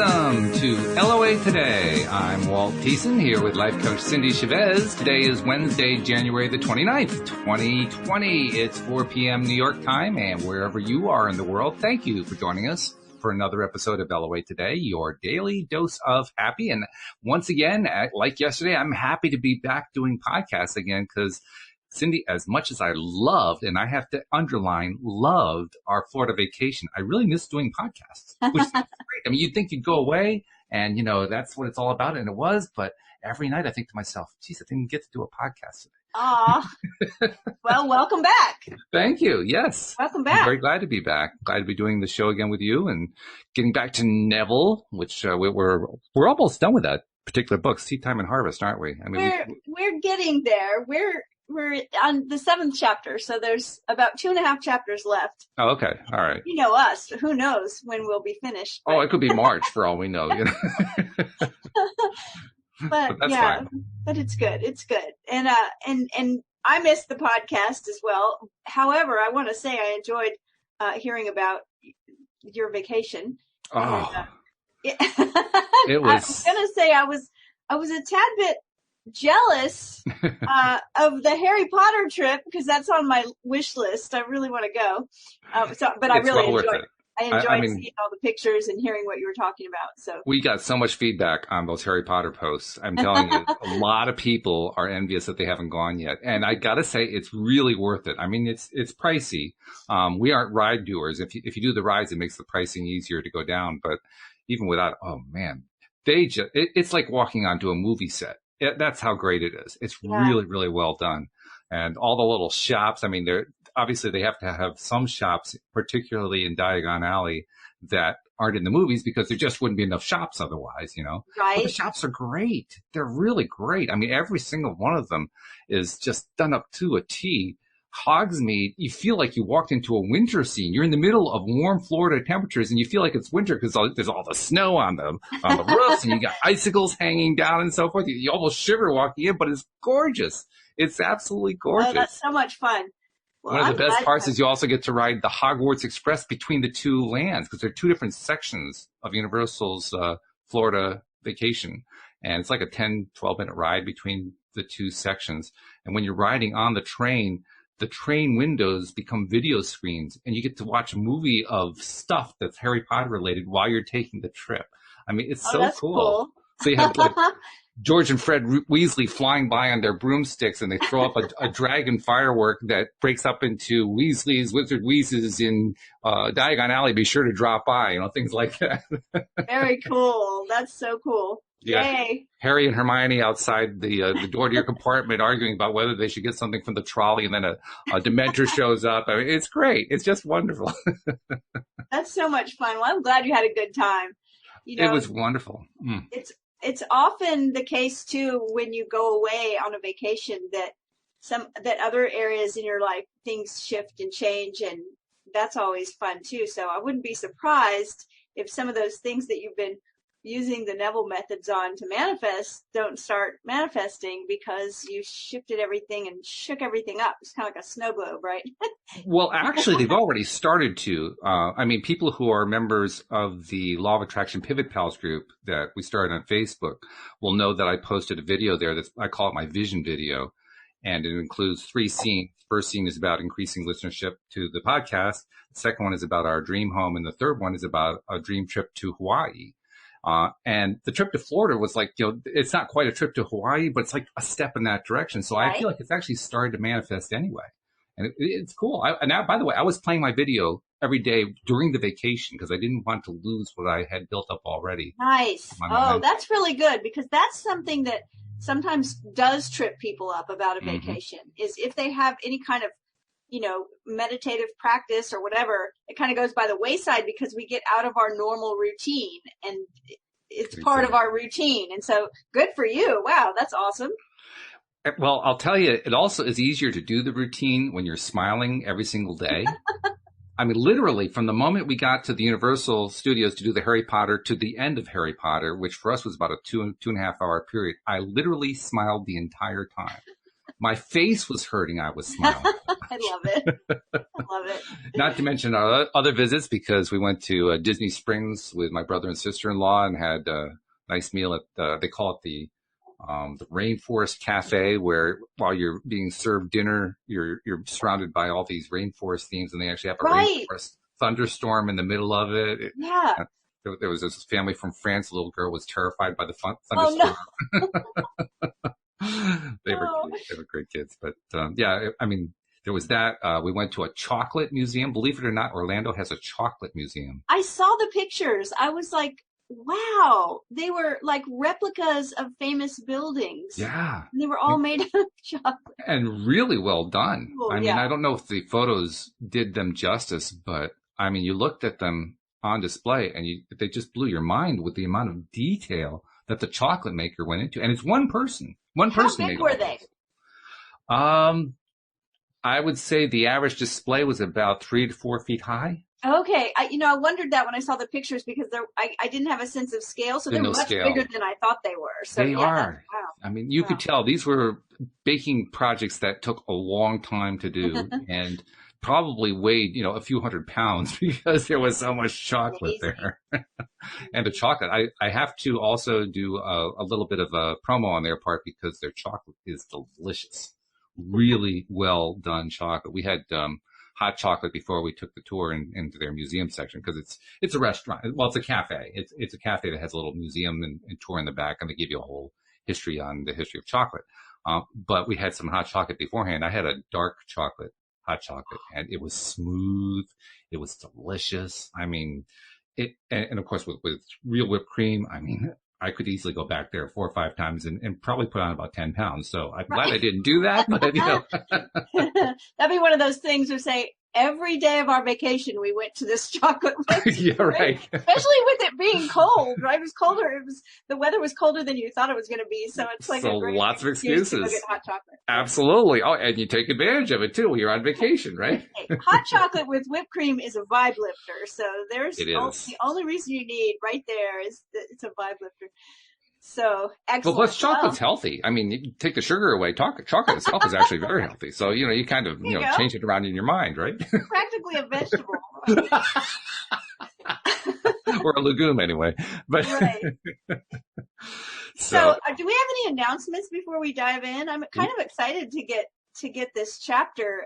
Welcome to LOA Today. I'm Walt Thiessen here with life coach Cindy Chavez. Today is Wednesday, January the 29th, 2020. It's 4 p.m. New York time, and wherever you are in the world, thank you for joining us for another episode of LOA Today, your daily dose of happy. And once again, like yesterday, I'm happy to be back doing podcasts again because Cindy, as much as I loved, and I have to underline, loved our Florida vacation, I really miss doing podcasts, which is great. I mean, you'd think you'd go away and, you know, that's what it's all about. And it was. But every night I think to myself, geez, I didn't get to do a podcast today. Aw. Well, welcome back. Thank you. Yes. Welcome back. I'm very glad to be back. Glad to be doing the show again with you and getting back to Neville, which we're almost done with that particular book, Seedtime and Harvest, aren't we? I mean, we're getting there. We're on the 7th chapter, so there's about 2.5 chapters left. Oh, okay. All right. You know us. Who knows when we'll be finished? But... Oh, it could be March for all we know. You know? but that's yeah, fine. But it's good. It's good. And I missed the podcast as well. However, I want to say I enjoyed hearing about your vacation. Oh, And, it was. I was going to say I was a tad bit jealous of the Harry Potter trip because that's on my wish list. I really want to go. But I really enjoyed it. I enjoyed seeing all the pictures and hearing what you were talking about. So we got so much feedback on those Harry Potter posts. I'm telling you, a lot of people are envious that they haven't gone yet. And I got to say, it's really worth it. I mean, it's pricey. We aren't ride doers. If you do the rides, it makes the pricing easier to go down. But even without, oh man, it's like walking onto a movie set. That's how great it is. It's really, really well done. And all the little shops, I mean, obviously they have to have some shops, particularly in Diagon Alley, that aren't in the movies because there just wouldn't be enough shops otherwise, you know. Right. But the shops are great. They're really great. I mean, every single one of them is just done up to a T. Hogsmeade, you feel like you walked into a winter scene. You're in the middle of warm Florida temperatures and you feel like it's winter because there's all the snow on the roofs and you got icicles hanging down and so forth. You almost shiver walking in, but it's gorgeous. It's absolutely gorgeous. Oh, that's so much fun. Well, one of the best parts is you also get to ride the Hogwarts Express between the two lands because there are two different sections of Universal's Florida vacation. And it's like a 10, 12-minute ride between the two sections. And when you're riding on the train windows become video screens and you get to watch a movie of stuff that's Harry Potter related while you're taking the trip. I mean, it's so cool. So you have like George and Fred Weasley flying by on their broomsticks and they throw up a dragon firework that breaks up into Weasley's Wizard Wheezes in Diagon Alley. Be sure to drop by, you know, things like that. Very cool. That's so cool. Yeah. Yay. Harry and Hermione outside the door to your compartment arguing about whether they should get something from the trolley, and then a Dementor shows up. I mean, it's great. It's just wonderful. That's so much fun. Well, I'm glad you had a good time. You know, it was wonderful. Mm. It's often the case too when you go away on a vacation that other areas in your life things shift and change, and that's always fun too. So I wouldn't be surprised if some of those things that you've been using the Neville methods on to manifest don't start manifesting because you shifted everything and shook everything up. It's kind of like a snow globe, right? Well, actually, they've already started to. I mean, people who are members of the Law of Attraction Pivot Pals group that we started on Facebook will know that I posted a video there I call it my vision video. And it includes 3 scenes. First scene is about increasing listenership to the podcast. The second one is about our dream home. And the third one is about a dream trip to Hawaii. And the trip to Florida was like, you know, it's not quite a trip to Hawaii, but it's like a step in that direction. So I feel like it's actually started to manifest anyway. And it's cool. Now, by the way, I was playing my video every day during the vacation because I didn't want to lose what I had built up already. Nice. Oh, that's really good because that's something that sometimes does trip people up about a vacation is if they have any kind of, you know, meditative practice or whatever, it kind of goes by the wayside because we get out of our normal routine and it's part of our routine. And so good for you. Wow, that's awesome. Well, I'll tell you, it also is easier to do the routine when you're smiling every single day. I mean, literally from the moment we got to the Universal Studios to do the Harry Potter to the end of Harry Potter, which for us was about a 2.5 hour period, I literally smiled the entire time. My face was hurting. I was smiling. I love it. I love it. Not to mention our other visits, because we went to Disney Springs with my brother and sister-in-law and had a nice meal at they call it the Rainforest Cafe, where while you're being served dinner, you're surrounded by all these rainforest themes, and they actually have a rainforest thunderstorm in the middle of it. Yeah. There was this family from France. A little girl was terrified by the thunderstorm. Oh, no. They were great kids. But yeah, I mean, there was that. We went to a chocolate museum. Believe it or not, Orlando has a chocolate museum. I saw the pictures. I was like, wow, they were like replicas of famous buildings. Yeah. They were all made of chocolate. And really well done. Cool, I mean, I don't know if the photos did them justice, but I mean, you looked at them on display and they just blew your mind with the amount of detail that the chocolate maker went into. And it's one person. How big were they? I would say the average display was about 3 to 4 feet high. Okay, I wondered that when I saw the pictures, because I didn't have a sense of scale, so they're much bigger than I thought they were. So they are. Wow. I mean, you could tell these were baking projects that took a long time to do and probably weighed, a few hundred pounds because there was so much chocolate there. And the chocolate, I have to also do a little bit of a promo on their part because their chocolate is delicious. Really well done chocolate. We had hot chocolate before we took the tour into their museum section, because it's a restaurant. Well, it's a cafe. It's a cafe that has a little museum and tour in the back, and they give you a whole history on the history of chocolate. But we had some hot chocolate beforehand. I had a dark chocolate, hot chocolate, and it was smooth. It was delicious. I mean, and of course with real whipped cream, I mean, I could easily go back there 4 or 5 times and probably put on about 10 pounds. So I'm glad I didn't do that. But, That'd be one of those things where say every day of our vacation, we went to this chocolate place. Yeah, right. Especially with it being cold, right? It was colder. The weather was colder than you thought it was going to be. So it's like lots of excuses. To go get hot chocolate. Absolutely. Oh, and you take advantage of it too when you're on vacation, right? Hot chocolate with whipped cream is a vibe lifter. So the only reason you need right there is that it's a vibe lifter. So excellent. Well, plus chocolate's healthy. I mean, you take the sugar away. Chocolate itself is actually very healthy. So, you kind of, change it around in your mind, right? Practically a vegetable. Or a legume anyway. But right. So do we have any announcements before we dive in? I'm kind of excited to get this chapter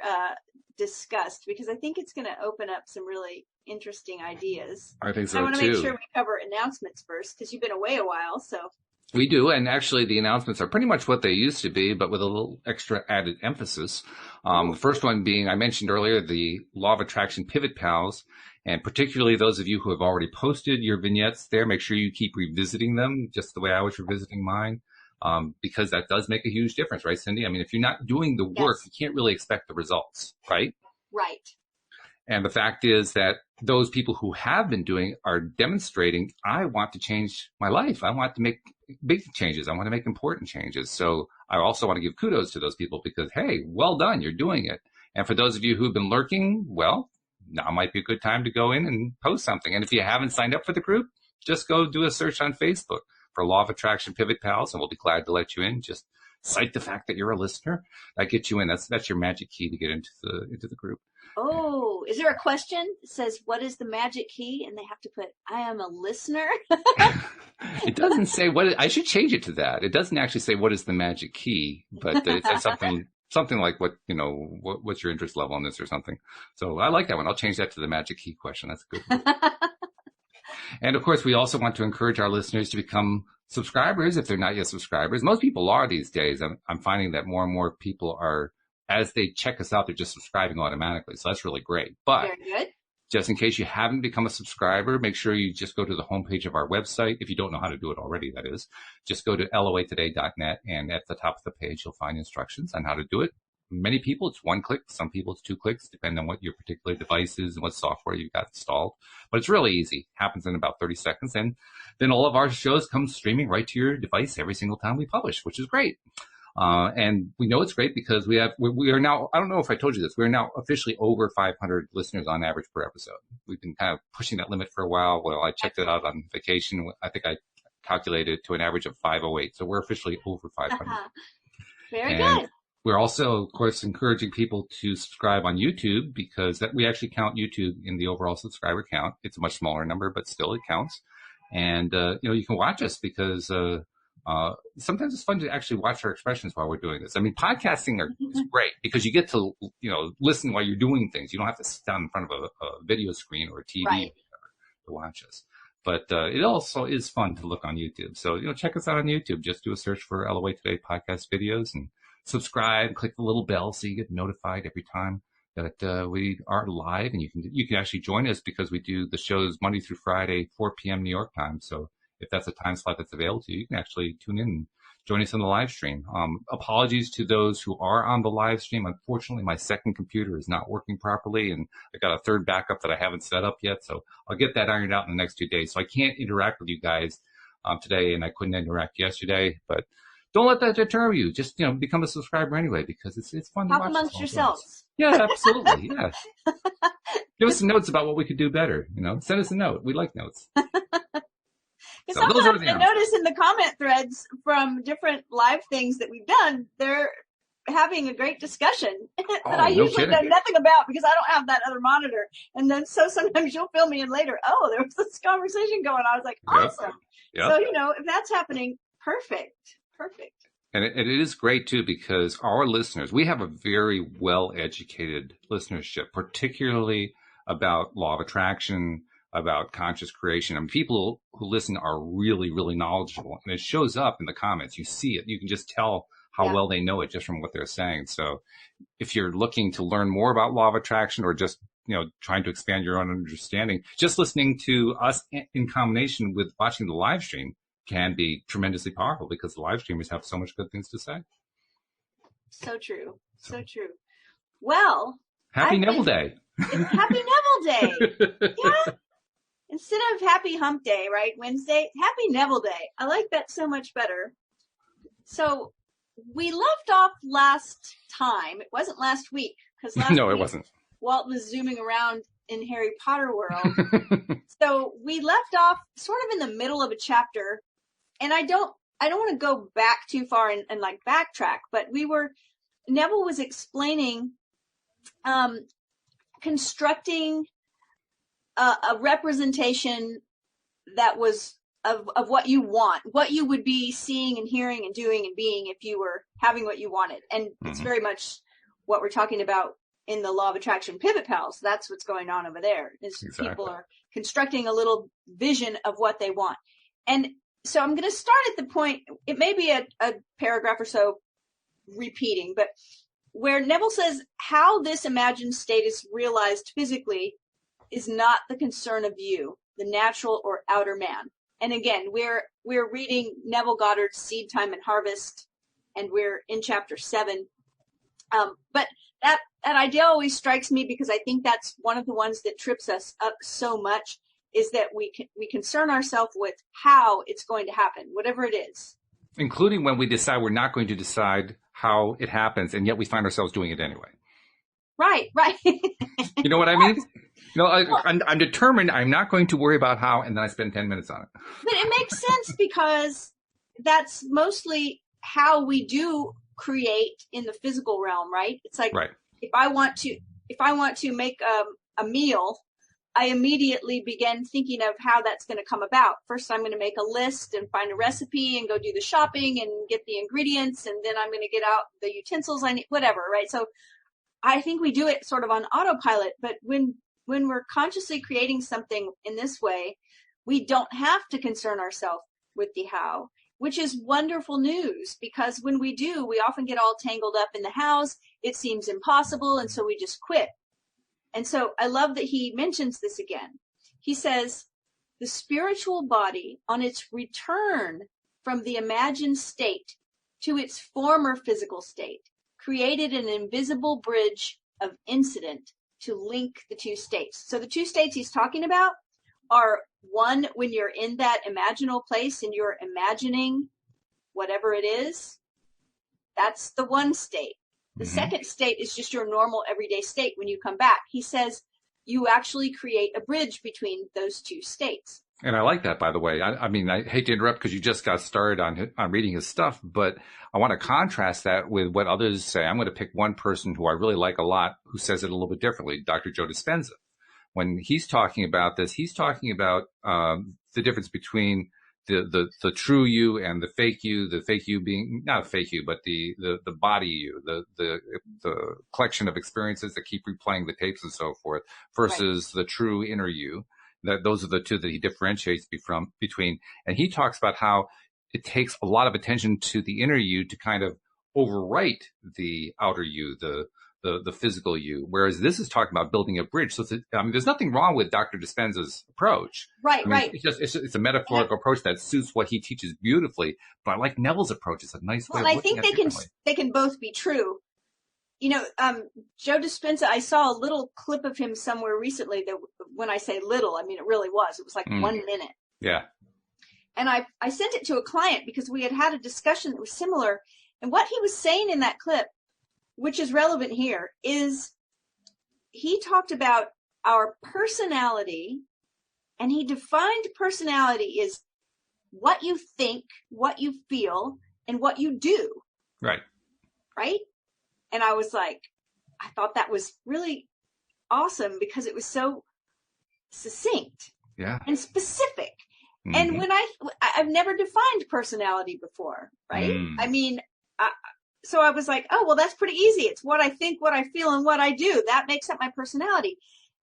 discussed, because I think it's going to open up some really interesting ideas. I think so, I want to too. make sure we cover announcements first, because you've been away a while, so. We do, and actually the announcements are pretty much what they used to be, but with a little extra added emphasis. The first one being, I mentioned earlier, the Law of Attraction Pivot Pals, and particularly those of you who have already posted your vignettes there, make sure you keep revisiting them, just the way I was revisiting mine, because that does make a huge difference, right, Cindy? I mean, if you're not doing the work, you can't really expect the results, right? Right. And the fact is that those people who have been doing are demonstrating, I want to change my life. I want to make big changes. I want to make important changes. So I also want to give kudos to those people because, hey, well done. You're doing it. And for those of you who've been lurking, well, now might be a good time to go in and post something. And if you haven't signed up for the group, just go do a search on Facebook for Law of Attraction Pivot Pals, and we'll be glad to let you in. Just cite the fact that you're a listener. That gets you in. That's your magic key to get into the group. Oh, is there a question that says, what is the magic key? And they have to put, I am a listener. It doesn't say I should change it to that. It doesn't actually say what is the magic key, but it says something like what's your interest level on this or something. So I like that one. I'll change that to the magic key question. That's a good one. And of course, we also want to encourage our listeners to become subscribers if they're not yet subscribers. Most people are these days. I'm finding that more and more people are, as they check us out, they're just subscribing automatically. So that's really great. But very good. Just in case you haven't become a subscriber, make sure you just go to the homepage of our website. If you don't know how to do it already, that is. Just go to loatoday.net, and at the top of the page, you'll find instructions on how to do it. Many people, it's 1 click. Some people, it's 2 clicks, depending on what your particular device is and what software you've got installed. But it's really easy. Happens in about 30 seconds. And then all of our shows come streaming right to your device every single time we publish, which is great. And we know it's great because we are now, I don't know if I told you this, we're now officially over 500 listeners on average per episode. We've been kind of pushing that limit for a while. Well, I checked it out on vacation. I think I calculated to an average of 508. So we're officially over 500. Very good. We're also, of course, encouraging people to subscribe on YouTube because we actually count YouTube in the overall subscriber count. It's a much smaller number, but still it counts. And, you can watch us because sometimes it's fun to actually watch our expressions while we're doing this. I mean, podcasting is great because you get to, listen while you're doing things. You don't have to sit down in front of a video screen or a TV Right. to watch us. But it also is fun to look on YouTube. So, check us out on YouTube. Just do a search for LOA Today podcast videos and subscribe, click the little bell so you get notified every time that we are live. And you can actually join us because we do the shows Monday through Friday, 4 p.m. New York time. So if that's a time slot that's available to you, you can actually tune in and join us on the live stream. Apologies to those who are on the live stream. Unfortunately, my second computer is not working properly, and I got a third backup that I haven't set up yet. So I'll get that ironed out in the next 2 days. So I can't interact with you guys today, and I couldn't interact yesterday. But don't let that deter you. Just become a subscriber anyway because it's fun to watch. Talk amongst yourselves. Yeah, absolutely. Yeah. Give us some notes about what we could do better. Send us a note. We like notes. Because So those are sometimes the I notice in the comment threads from different live things that we've done, they're having a great discussion that I no usually know kidding. nothing about because I don't have that other monitor. And then so sometimes you'll fill me in later. Oh, there was this conversation going on. I was like, awesome. Yep. So, if that's happening, perfect. And it is great, too, because our listeners, we have a very well-educated listenership, particularly about law of attraction, about conscious creation. And people who listen are really, really knowledgeable. And it shows up in the comments. You see it. You can just tell how well they know it just from what they're saying. So if you're looking to learn more about law of attraction or just, trying to expand your own understanding, just listening to us in combination with watching the live stream can be tremendously powerful because the live streamers have so much good things to say. So true. So true. Well, Happy Neville Day. It's Happy Neville Day. Yeah. Instead of Happy Hump Day, right? Wednesday, Happy Neville Day. I like that so much better. So we left off last time. It wasn't last week because No, it wasn't. Walt was zooming around in Harry Potter world. So we left off sort of in the middle of a chapter, and I don't want to go back too far and like backtrack, but Neville was explaining constructing a representation that was of what you want, what you would be seeing and hearing and doing and being if you were having what you wanted. And it's very much what we're talking about in the Law of Attraction Pivot Pals. That's what's going on over there is Exactly. People are constructing a little vision of what they want. And so I'm going to start at the point, it may be a paragraph or so repeating, but where Neville says how this imagined state is realized physically is not the concern of you, the natural or outer man. And again, we're reading Neville Goddard's Seedtime and Harvest, and we're in chapter 7. But that idea always strikes me because I think that's one of the ones that trips us up so much is that we concern ourselves with how it's going to happen, whatever it is. Including when we decide we're not going to decide how it happens, and yet we find ourselves doing it anyway. Right. You know what I mean? I'm determined I'm not going to worry about how, and then I spend 10 minutes on it. But it makes sense because that's mostly how we do create in the physical realm, right? It's like if I want to make a meal, I immediately begin thinking of how that's going to come about. First, I'm going to make a list and find a recipe and go do the shopping and get the ingredients, and then I'm going to get out the utensils I need, whatever, right? So I think we do it sort of on autopilot, but when we're consciously creating something in this way, we don't have to concern ourselves with the how, which is wonderful news because when we do, we often get all tangled up in the hows. It seems impossible, and so we just quit. And so I love that he mentions this again. He says, the spiritual body on its return from the imagined state to its former physical state created an invisible bridge of incident to link the two states. So the two states he's talking about are one, when you're in that imaginal place and you're imagining whatever it is, that's the one state. The second state is just your normal everyday state when you come back. He says you actually create a bridge between those two states. And I like that, by the way. I mean, I hate to interrupt because you just got started on reading his stuff, but I want to contrast that with what others say. I'm going to pick one person who I really like a lot who says it a little bit differently, Dr. Joe Dispenza. When he's talking about this, he's talking about the difference between the true you and the fake you being not a fake you, but the body you, the collection of experiences that keep replaying the tapes and so forth, versus the true inner you. That those are the two that he differentiates between. And he talks about how it takes a lot of attention to the inner you to kind of overwrite the outer you, the physical you. Whereas this is talking about building a bridge. So there's nothing wrong with Dr. Dispenza's approach. Right, right. It's a metaphorical approach that suits what he teaches beautifully. But I like Neville's approach. It's a nice way of looking at it. I think they can both be true. You know, Joe Dispenza, I saw a little clip of him somewhere recently that when I say little, I mean, it really was. It was like 1 minute. Yeah. And I sent it to a client because we had a discussion that was similar. And what he was saying in that clip, which is relevant here, is he talked about our personality, and he defined personality as what you think, what you feel, and what you do. Right. Right? And I was like, I thought that was really awesome because it was so succinct and specific. Mm-hmm. And when I've never defined personality before, right? I mean, so I was like, oh, well, that's pretty easy. It's what I think, what I feel, and what I do. That makes up my personality.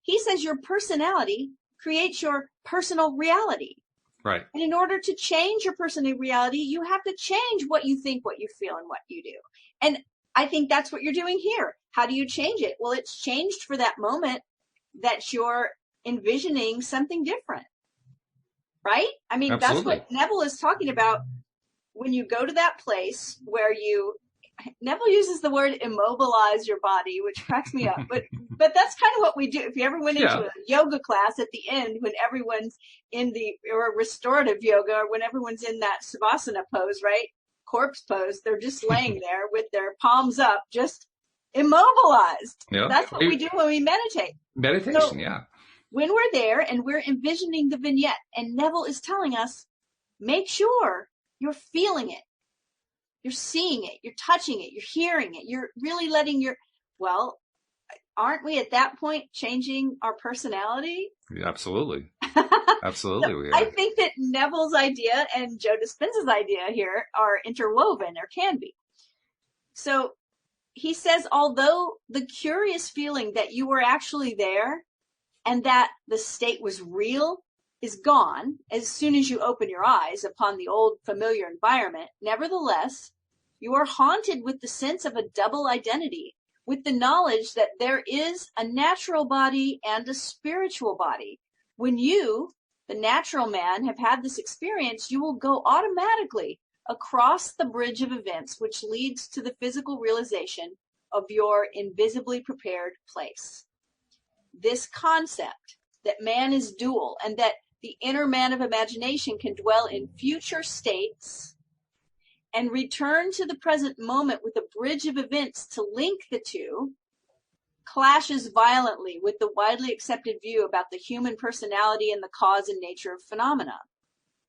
He says your personality creates your personal reality. Right. And in order to change your personal reality, you have to change what you think, what you feel, and what you do. And I think that's what you're doing here. How do you change it? Well, it's changed for that moment that you're envisioning something different, right? I mean, Absolutely. That's what Neville is talking about when you go to that place where Neville uses the word immobilize your body, which cracks me up, but that's kind of what we do. If you ever went into a yoga class at the end, when everyone's or restorative yoga, or when everyone's in that savasana pose, right? Corpse pose, they're just laying there with their palms up, just immobilized. Yeah. That's what we do when we meditate. Meditation, When we're there and we're envisioning the vignette, and Neville is telling us, make sure you're feeling it. You're seeing it. You're touching it. You're hearing it. You're really letting aren't we at that point changing our personality? Yeah, absolutely. Absolutely. So I think that Neville's idea and Joe Dispenza's idea here are interwoven, or can be. So he says, although the curious feeling that you were actually there and that the state was real is gone as soon as you open your eyes upon the old familiar environment, nevertheless, you are haunted with the sense of a double identity, with the knowledge that there is a natural body and a spiritual body. When you, the natural man, have had this experience, you will go automatically across the bridge of events which leads to the physical realization of your invisibly prepared place. This concept that man is dual and that the inner man of imagination can dwell in future states and return to the present moment with a bridge of events to link the two, clashes violently with the widely accepted view about the human personality and the cause and nature of phenomena.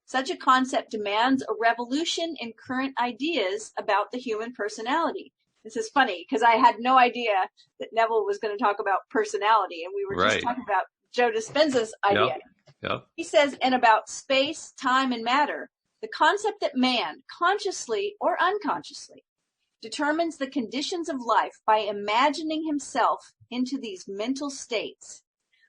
Such a concept demands a revolution in current ideas about the human personality. This is funny because I had no idea that Neville was going to talk about personality, and we were just talking about Joe Dispenza's idea. Yep. He says, and about space, time, and matter, the concept that man, consciously or unconsciously, determines the conditions of life by imagining himself into these mental states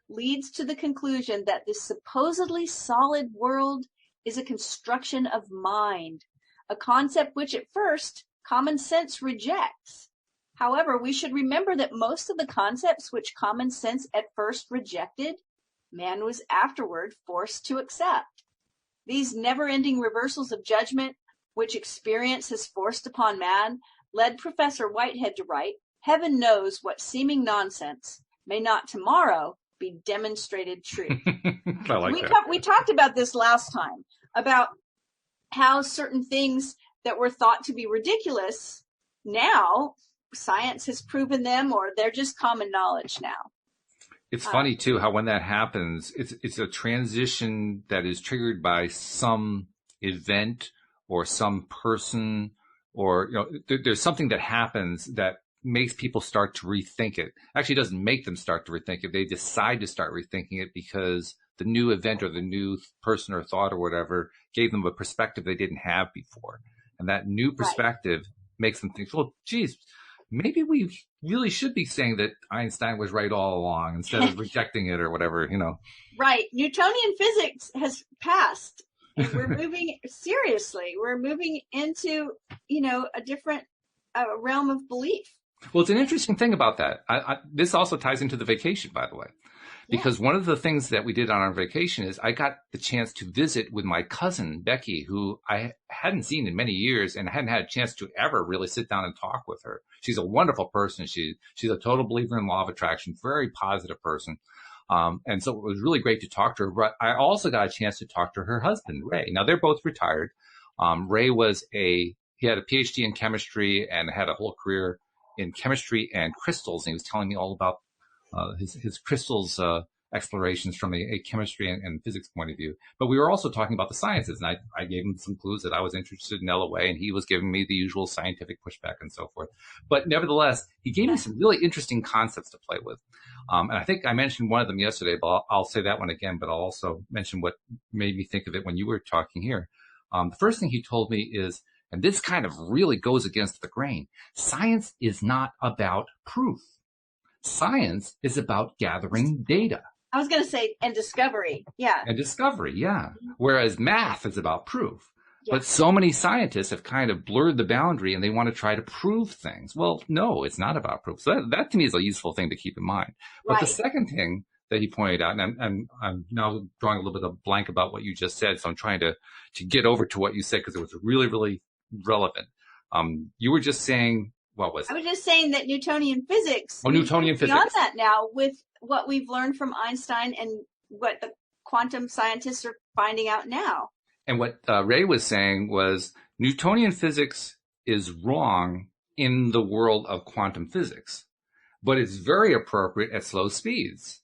leads to the conclusion that this supposedly solid world is a construction of mind, a concept which at first common sense rejects. However, we should remember that most of the concepts which common sense at first rejected, man was afterward forced to accept. These never-ending reversals of judgment, which experience has forced upon man, led Professor Whitehead to write, "Heaven knows what seeming nonsense may not tomorrow be demonstrated true." I like that. We talked about this last time, about how certain things that were thought to be ridiculous, now science has proven them, or they're just common knowledge now. It's funny too how when that happens, it's a transition that is triggered by some event or some person, or there's something that happens that makes people start to rethink it. Actually, it doesn't make them start to rethink it. They decide to start rethinking it because the new event or the new person or thought or whatever gave them a perspective they didn't have before. And that new perspective makes them think, well, geez, maybe we really should be saying that Einstein was right all along instead of rejecting it or whatever, Right. Newtonian physics has passed. And we're moving, seriously, we're moving into, a different realm of belief. Well, it's an interesting thing about that. This also ties into the vacation, by the way, because one of the things that we did on our vacation is I got the chance to visit with my cousin, Becky, who I hadn't seen in many years and hadn't had a chance to ever really sit down and talk with her. She's a wonderful person. She's a total believer in law of attraction, very positive person. And so it was really great to talk to her. But I also got a chance to talk to her husband, Ray. Now, they're both retired. Ray he had a PhD in chemistry and had a whole career in chemistry and crystals. And he was telling me all about his crystals explorations from a chemistry and physics point of view. But we were also talking about the sciences, and I gave him some clues that I was interested in LOA, and he was giving me the usual scientific pushback and so forth. But nevertheless, he gave me some really interesting concepts to play with. And I think I mentioned one of them yesterday, but I'll say that one again, but I'll also mention what made me think of it when you were talking here. The first thing he told me is, and this kind of really goes against the grain, science is not about proof. Science is about gathering data. I was going to say, and discovery. Yeah. And discovery, yeah. Whereas math is about proof. Yeah. But so many scientists have kind of blurred the boundary and they want to try to prove things. Well, no, it's not about proof. So that to me is a useful thing to keep in mind. But the second thing that he pointed out, and I'm now drawing a little bit of blank about what you just said, so I'm trying to get over to what you said because it was really, really relevant. You were just saying, what was it? I was just saying that Newtonian physics. Oh, Newtonian physics. Beyond that now, with what we've learned from Einstein and what the quantum scientists are finding out now. And what Ray was saying was Newtonian physics is wrong in the world of quantum physics, but it's very appropriate at slow speeds.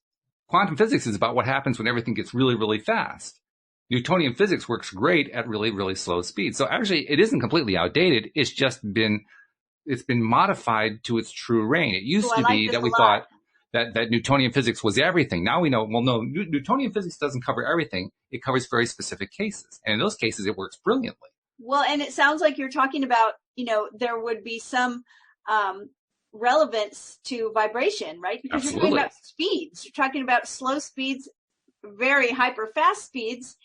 Quantum physics is about what happens when everything gets really, really fast. Newtonian physics works great at really, really slow speeds. So actually, it isn't completely outdated. It's just been modified to its true reign. It used to be that we thought that Newtonian physics was everything. Now we know, well, no, Newtonian physics doesn't cover everything. It covers very specific cases. And in those cases, it works brilliantly. Well, and it sounds like you're talking about, there would be some relevance to vibration, right? Because Absolutely. You're talking about speeds. You're talking about slow speeds, very hyper fast speeds.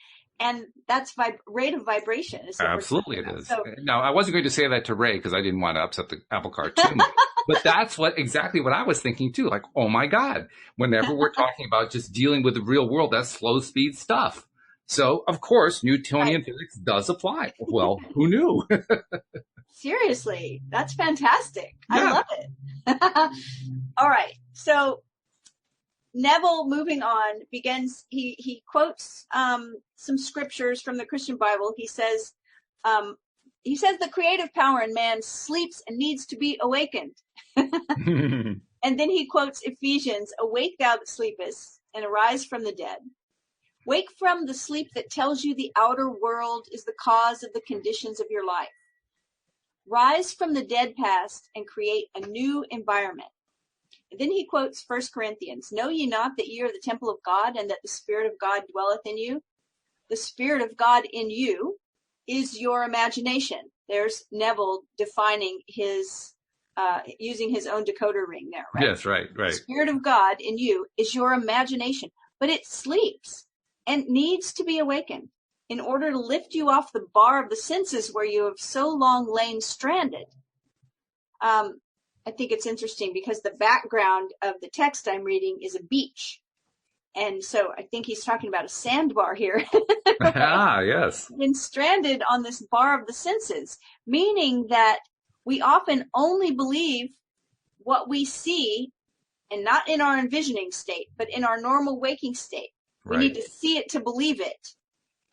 And that's rate of vibration. Absolutely it is. So, now, I wasn't going to say that to Ray because I didn't want to upset the apple cart too much. But that's exactly what I was thinking too. Like, oh my God, whenever we're talking about just dealing with the real world, that's slow speed stuff. So, of course, Newtonian physics does apply. Well, who knew? Seriously, that's fantastic. I love it. All right. So Neville, moving on, begins, he quotes some scriptures from the Christian Bible. He says the creative power in man sleeps and needs to be awakened. And then he quotes Ephesians, awake thou that sleepest, and arise from the dead. Wake from the sleep that tells you the outer world is the cause of the conditions of your life. Rise from the dead past and create a new environment. And then he quotes 1 Corinthians, know ye not that ye are the temple of God, and that the Spirit of God dwelleth in you? The Spirit of God in you is your imagination. There's Neville defining using his own decoder ring there, right? Yes, right. The Spirit of God in you is your imagination, but it sleeps and needs to be awakened in order to lift you off the bar of the senses where you have so long lain stranded. I think it's interesting because the background of the text I'm reading is a beach. And so I think he's talking about a sandbar here. Right? Ah, yes. Been stranded on this bar of the senses, meaning that we often only believe what we see, and not in our envisioning state, but in our normal waking state. We need to see it to believe it.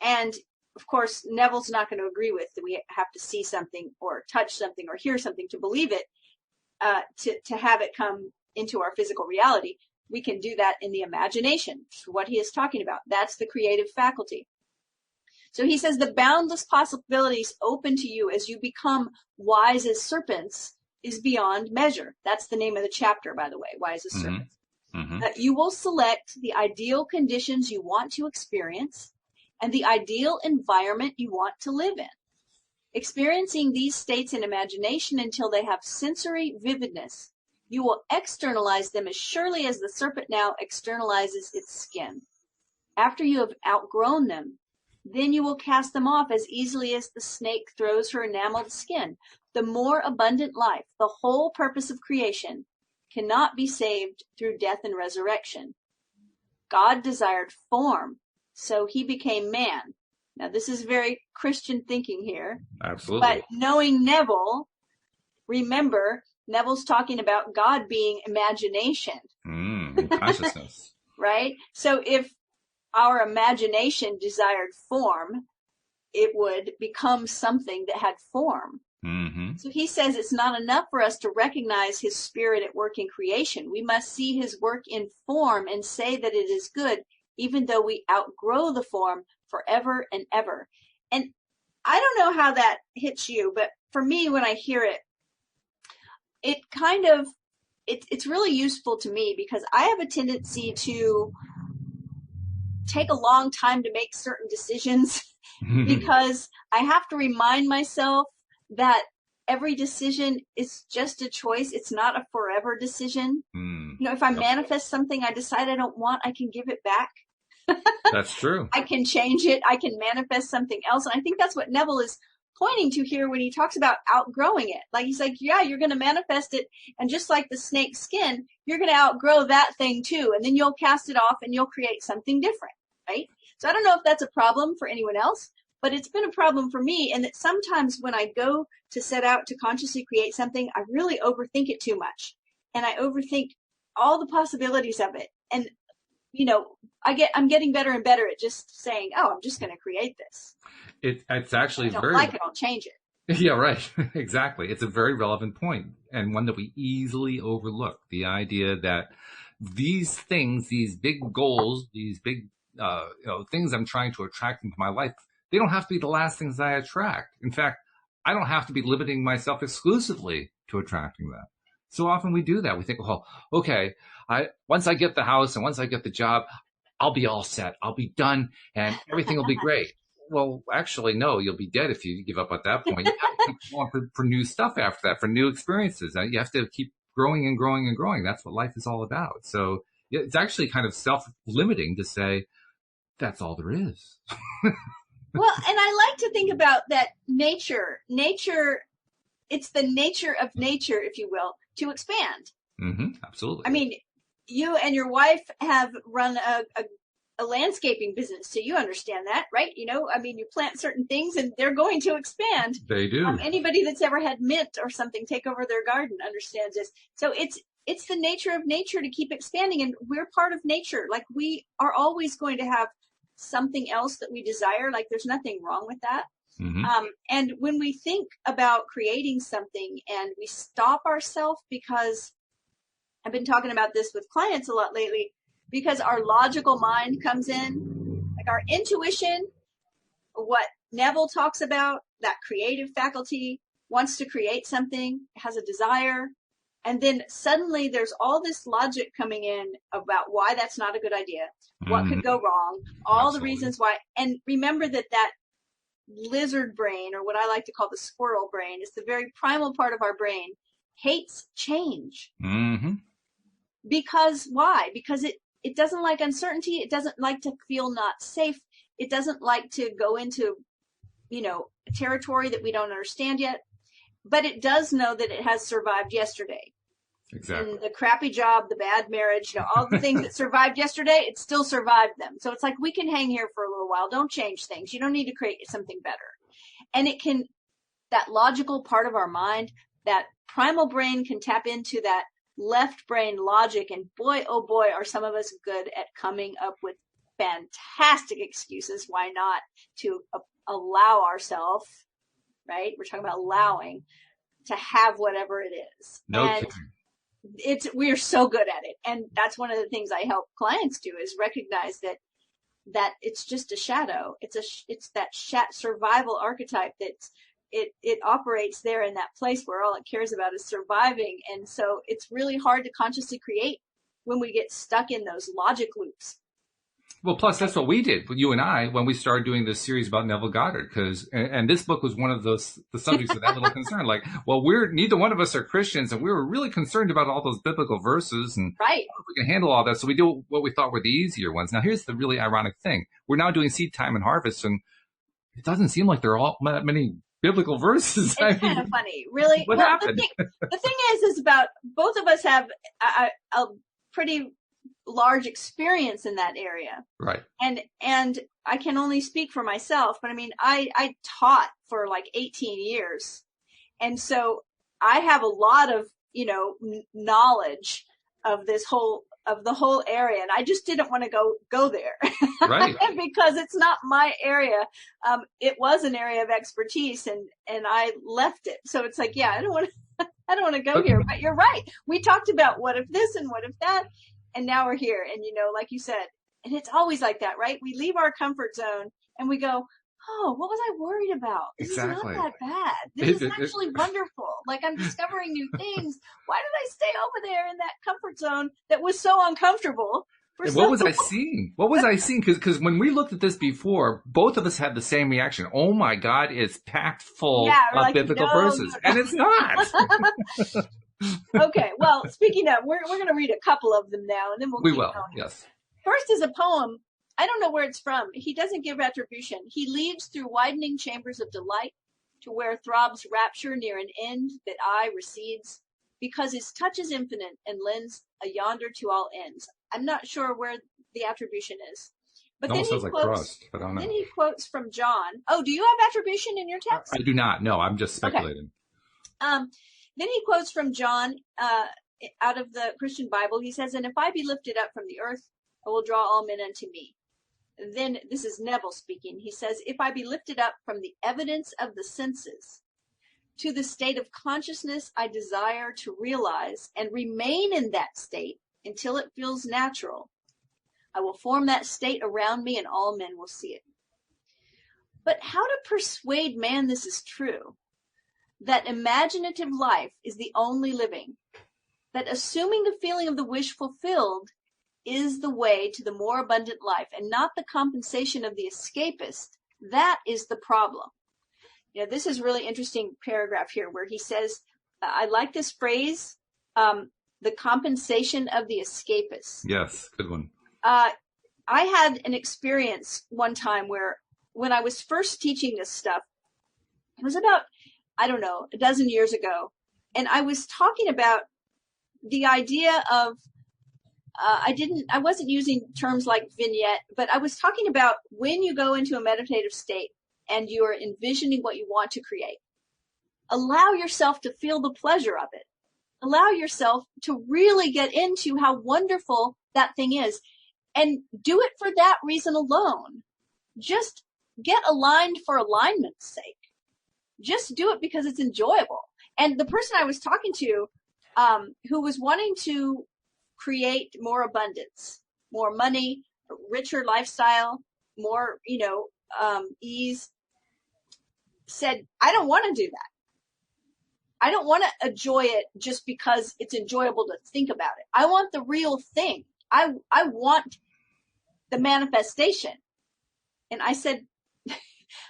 And of course, Neville's not going to agree with that we have to see something or touch something or hear something to believe it, to have it come into our physical reality. we can do that in the imagination, what he is talking about. That's the creative faculty. So he says the boundless possibilities open to you as you become wise as serpents is beyond measure. That's the name of the chapter, by the way, wise as serpents. You will select the ideal conditions you want to experience and the ideal environment you want to live in, experiencing these states in imagination until they have sensory vividness. You will externalize them as surely as the serpent now externalizes its skin. After you have outgrown them, then you will cast them off as easily as the snake throws her enameled skin. The more abundant life, the whole purpose of creation, cannot be saved through death and resurrection. God desired form, so he became man. Now, this is very Christian thinking here. Absolutely. But knowing Neville, remember, Neville's talking about God being imagination. Consciousness. Right? So if our imagination desired form, it would become something that had form. So he says it's not enough for us to recognize his spirit at work in creation. We must see his work in form and say that it is good, even though we outgrow the form forever and ever. And I don't know how that hits you, but for me, when I hear it, it's really useful to me because I have a tendency to take a long time to make certain decisions because I have to remind myself that every decision is just a choice. It's not a forever decision. If I manifest something I decide I don't want, I can give it back. That's true. I can change it. I can manifest something else. And I think that's what Neville is pointing to here when he talks about outgrowing it. Like he's like, yeah, you're going to manifest it. And just like the snake's skin, you're going to outgrow that thing too. And then you'll cast it off and you'll create something different. Right? So I don't know if that's a problem for anyone else, but it's been a problem for me. And that sometimes when I go to set out to consciously create something, I really overthink it too much. And I overthink all the possibilities of it. And, I'm getting better and better at just saying, oh, I'm just going to create this. It's actually if I don't like it, I'll change it. Yeah, right. Exactly. It's a very relevant point and one that we easily overlook. The idea that these things, these big goals, these big things I'm trying to attract into my life, they don't have to be the last things I attract. In fact, I don't have to be limiting myself exclusively to attracting that. So often we do that. We think, well, okay, once I get the house and once I get the job, I'll be all set. I'll be done and everything will be great. Well, actually, no, you'll be dead if you give up at that point. You have to keep going for new stuff after that, for new experiences. You have to keep growing and growing and growing. That's what life is all about. So it's actually kind of self-limiting to say, that's all there is. Well, and I like to think about that nature, it's the nature of nature, if you will, to expand. Absolutely. I mean, you and your wife have run a landscaping business, so you understand that, right? You plant certain things and they're going to expand. They do. Anybody that's ever had mint or something take over their garden understands this. So it's the nature of nature to keep expanding, and we're part of nature. Like, we are always going to have something else that we desire. Like, there's nothing wrong with that. And when we think about creating something and we stop ourselves, because I've been talking about this with clients a lot lately, because our logical mind comes in, like our intuition, what Neville talks about, that creative faculty wants to create something, has a desire, and then suddenly there's all this logic coming in about why that's not a good idea, what could go wrong, all the reasons why. And remember that lizard brain, or what I like to call the squirrel brain, is the very primal part of our brain, hates change. Because why? Because it doesn't like uncertainty. It doesn't like to feel not safe. It doesn't like to go into, a territory that we don't understand yet. But it does know that it has survived yesterday. Exactly. And the crappy job, the bad marriage, all the things that survived yesterday, it still survived them. So it's like, we can hang here for a little while. Don't change things. You don't need to create something better. And that logical part of our mind, that primal brain can tap into that left brain logic. And boy, oh boy, are some of us good at coming up with fantastic excuses why not to allow ourselves, right? We're talking about allowing to have whatever it is. No and kidding. we're so good at it. And that's one of the things I help clients do, is recognize that it's just a shadow. It's that survival archetype it operates there in that place where all it cares about is surviving. And so it's really hard to consciously create when we get stuck in those logic loops. Well, plus that's what we did, you and I, when we started doing this series about Neville Goddard, and this book was one of the subjects of that little concern. Like, well, neither one of us are Christians, and we were really concerned about all those biblical verses and right. how we can handle all that. So we do what we thought were the easier ones. Now, here's the really ironic thing: we're now doing seed time and harvest, and it doesn't seem like there are all that many biblical verses. It's kind of funny, really. What happened? The thing is about both of us have a pretty large experience in that area. Right. And I can only speak for myself, but I mean, I taught for like 18 years. And so I have a lot of, knowledge of the whole area. And I just didn't want to go there. Right. Because it's not my area. It was an area of expertise and I left it. So it's like, yeah, I don't want to go here, but you're right. We talked about what if this and what if that. And now we're here. And, like you said, and it's always like that, right? We leave our comfort zone and we go, oh, what was I worried about? This Exactly. is not that bad. This is actually wonderful. Like, I'm discovering new things. Why did I stay over there in that comfort zone that was so uncomfortable? What was I seeing? Because when we looked at this before, both of us had the same reaction. Oh my God, it's packed full of biblical verses. And it's not. Okay, well, speaking of, we're going to read a couple of them now, and then we will. Yes. First is a poem. I don't know where it's from. He doesn't give attribution. He leads through widening chambers of delight to where throbs rapture near an end that eye recedes, because his touch is infinite and lends a yonder to all ends. I'm not sure where the attribution is. But it then sounds like Proust, but I don't know. Then he quotes from John. Oh, do you have attribution in your text? I do not. No, I'm just speculating. Okay. Then he quotes from John out of the Christian Bible. He says, and if I be lifted up from the earth, I will draw all men unto me. Then, this is Neville speaking. He says, if I be lifted up from the evidence of the senses to the state of consciousness I desire to realize and remain in that state until it feels natural, I will form that state around me and all men will see it. But how to persuade man this is true? That imaginative life is the only living, that assuming the feeling of the wish fulfilled is the way to the more abundant life and not the compensation of the escapist, that is the problem. This is a really interesting paragraph here where he says, I like this phrase, the compensation of the escapist. Yes, good one. I had an experience one time where when I was first teaching this stuff, it was about, I don't know, a dozen years ago. And I was talking about the idea of, I wasn't using terms like vignette, but I was talking about when you go into a meditative state and you're envisioning what you want to create, allow yourself to feel the pleasure of it. Allow yourself to really get into how wonderful that thing is and do it for that reason alone. Just get aligned for alignment's sake. Just do it because it's enjoyable. And the person I was talking to, who was wanting to create more abundance, more money, a richer lifestyle, more, ease, said, I don't want to do that. I don't want to enjoy it just because it's enjoyable to think about it. I want the real thing. I want the manifestation. And I said,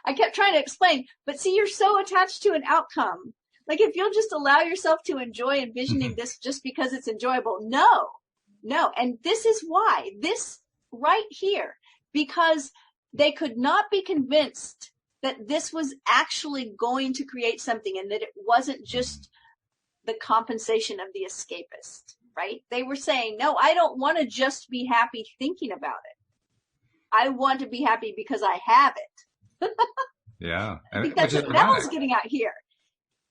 I kept trying to explain, but see, you're so attached to an outcome. Like if you'll just allow yourself to enjoy envisioning this just because it's enjoyable. No. And this is why, this right here, because they could not be convinced that this was actually going to create something and that it wasn't just the compensation of the escapist, right? They were saying, no, I don't want to just be happy thinking about it. I want to be happy because I have it. Yeah. I think that's what Neville's getting at here.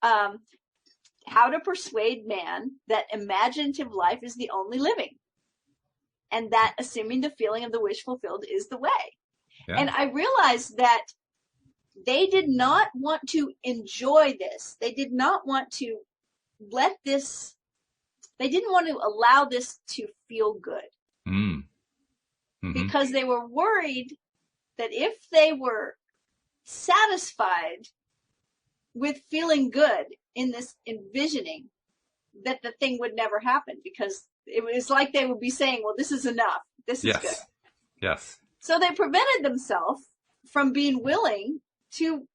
How to persuade man that imaginative life is the only living. And that assuming the feeling of the wish fulfilled is the way. Yeah. And I realized that they did not want to enjoy this. They did not want to let this They didn't want to allow this to feel good because they were worried that if they were satisfied with feeling good in this envisioning, that the thing would never happen, because it was like they would be saying, well, this is enough. This is good. Yes. So they prevented themselves from being willing to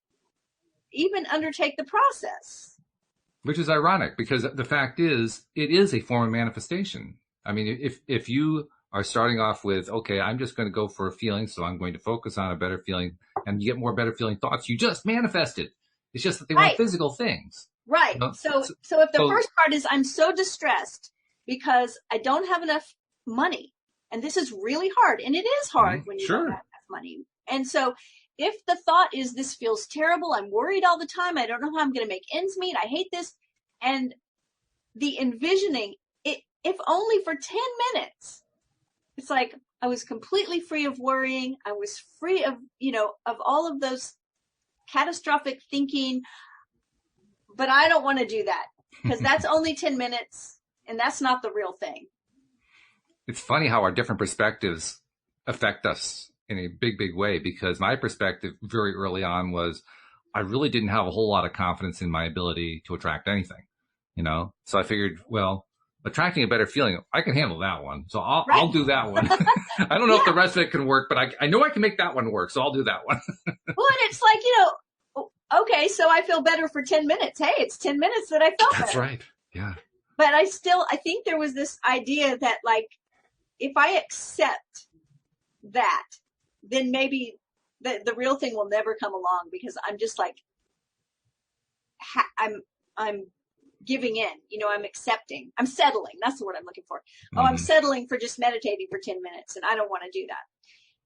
even undertake the process. Which is ironic, because the fact is, it is a form of manifestation. I mean, if you are starting off with, okay, I'm just going to go for a feeling, so I'm going to focus on a better feeling, and you get more better feeling thoughts, you just manifested. It's just that they weren't physical things. Right. You know? So if the first part is, I'm so distressed because I don't have enough money, and this is really hard, and it is hard when you don't have enough money. And so if the thought is, this feels terrible, I'm worried all the time, I don't know how I'm going to make ends meet, I hate this, and the envisioning, if only for 10 minutes, it's like I was completely free of worrying, I was free of, of all of those catastrophic thinking, but I don't want to do that because that's only 10 minutes and that's not the real thing. It's funny how our different perspectives affect us in a big, big way, because my perspective very early on was I really didn't have a whole lot of confidence in my ability to attract anything, So I figured, well, attracting a better feeling, I can handle that one. So I'll do that one. I don't know if the rest of it can work, but I know I can make that one work. So I'll do that one. Well, and it's like, okay, so I feel better for 10 minutes. Hey, it's 10 minutes that I felt better. That's right. Yeah. But I think there was this idea that, like, if I accept that, then maybe the real thing will never come along, because I'm just like, I'm giving in, I'm accepting, I'm settling. That's the word I'm looking for. Oh, I'm settling for just meditating for 10 minutes, and I don't want to do that.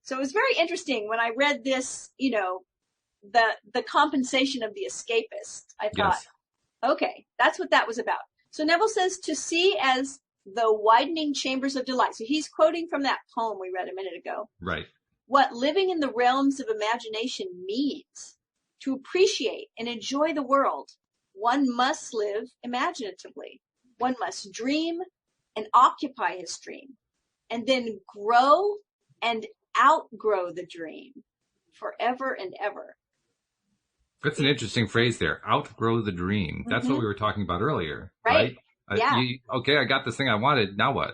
So it was very interesting when I read this, the compensation of the escapist. I thought, okay, that's what that was about. So Neville says, to see as the widening chambers of delight. So he's quoting from that poem we read a minute ago. Right. What living in the realms of imagination means. To appreciate and enjoy the world, one must live imaginatively. One must dream and occupy his dream, and then grow and outgrow the dream forever and ever. That's an interesting phrase there. Outgrow the dream. That's what we were talking about earlier. Right? Yeah. Okay, I got this thing I wanted. Now what?